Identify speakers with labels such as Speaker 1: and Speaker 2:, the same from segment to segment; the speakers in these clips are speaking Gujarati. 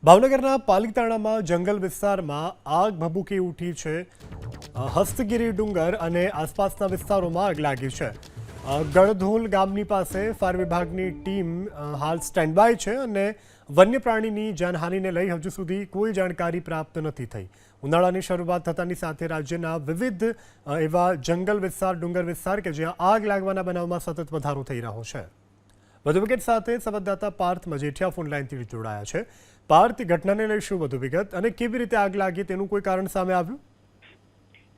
Speaker 1: ભાવનગરના પાલીતાણામાં જંગલ વિસ્તારમાં આગ ભભૂકી ઉઠી છે। હસ્તગીરી ડુંગર અને આસપાસના વિસ્તારોમાં આગ લાગી છે। ગળધોલ ગામની પાસે ફાયર વિભાગની ટીમ હાલ સ્ટેન્ડ બાય છે અને વન્ય પ્રાણીની જાનહાનિને લઈ હજુ સુધી કોઈ જાણકારી પ્રાપ્ત નથી થઈ। ઉનાળાની શરૂઆત થતાની સાથે રાજ્યના વિવિધ એવા જંગલ વિસ્તાર, ડુંગર વિસ્તાર કે જ્યાં આગ લાગવાના બનાવમાં સતત વધારો થઈ રહ્યો છે। વધુ વિગત સાથે સંવાદદાતા પાર્થ મજેઠિયા ફોન લાઈનથી જોડાયા છે। પાર્થ, ઘટનાને લઈ શું વધુ વિગત અને કેવી રીતે આગ લાગી તેનું કોઈ કારણ સામે આવ્યું?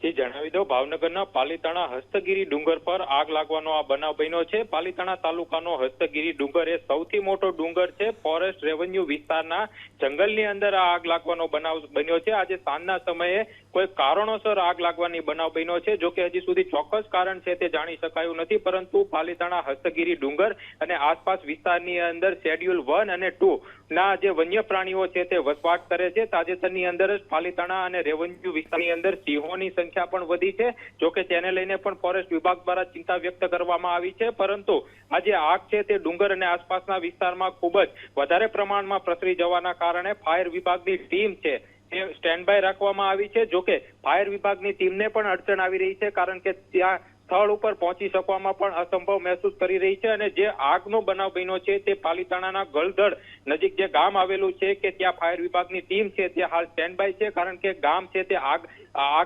Speaker 2: જી જણાવી દો, ભાવનગરના પાલીતાણા હસ્તગીરી ડુંગર પર આગ લાગવાનો આ બનાવ બન્યો છે। પાલીતાણા તાલુકાનો હસ્તગીરી ડુંગર એ સૌથી મોટો ડુંગર છે। ફોરેસ્ટ રેવન્યુ વિસ્તારના જંગલની અંદર આ આગ લાગવાનો બનાવ બન્યો છે। આજે સાંજના સમયે કોઈ કારણોસર આગ લાગવાની બનાવ બન્યો છે। જો કે હજી સુધી ચોક્કસ કારણ છે તે જાણી શકાયું નથી, પરંતુ પાલીતાણા હસ્તગીરી ડુંગર અને આસપાસ વિસ્તારની અંદર શેડ્યુલ 1 અને 2 ના જે વન્ય પ્રાણીઓ છે તે વસવાટ કરે છે। તાજેતરની અંદર જ પાલીતાણા અને રેવન્યુ વિસ્તારની અંદર સિંહોની સંખ્યા પણ વધી છે। જો કે તેને લઈને પણ ફોરેસ્ટ વિભાગ દ્વારા ચિંતા વ્યક્ત કરવામાં આવી છે, પરંતુ આ જે આગ છે તે ડુંગર અને આસપાસના વિસ્તારમાં ખૂબ જ વધારે પ્રમાણમાં પ્રસરી જવાના કારણે ફાયર વિભાગની ટીમ છે એ સ્ટેન્ડ બાય રાખવામાં આવી છે। જો કે ફાયર વિભાગની ટીમને પણ અડચણ આવી રહી છે, કારણ કે ત્યાં સ્થળ ઉપર પહોંચી શકવામાં પણ અસંભવ મહેસૂસ કરી રહી છે। અને જે આગનો બનાવ બન્યો છે તે પાલીતાણાના ગળધડ નજીક જે ગામ આવેલું છે કે ત્યાં ફાયર વિભાગની ટીમ છે તે હાલ સ્ટેન્ડ બાય છે, કારણ કે ગામ છે તે આગ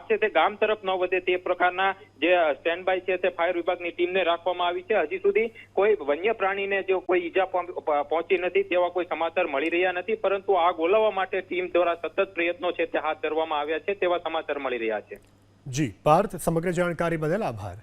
Speaker 2: છે તે ગામ તરફ ન વધે તે પ્રકારના જે સ્ટેન્ડ બાય છે તે ફાયર વિભાગની ટીમને રાખવામાં આવી છે। હજી સુધી કોઈ વન્ય પ્રાણીને જો કોઈ ઈજા પહોંચી નથી તેવા કોઈ સમાચાર મળી રહ્યા નથી, પરંતુ આગ ઓલવવા માટે ટીમ દ્વારા સતત પ્રયત્નો છે તે હાથ ધરવામાં આવ્યા છે તેવા સમાચાર મળી રહ્યા છે।
Speaker 1: જી પાર્થ, સમગ્ર જાણકારી બદલ આભાર।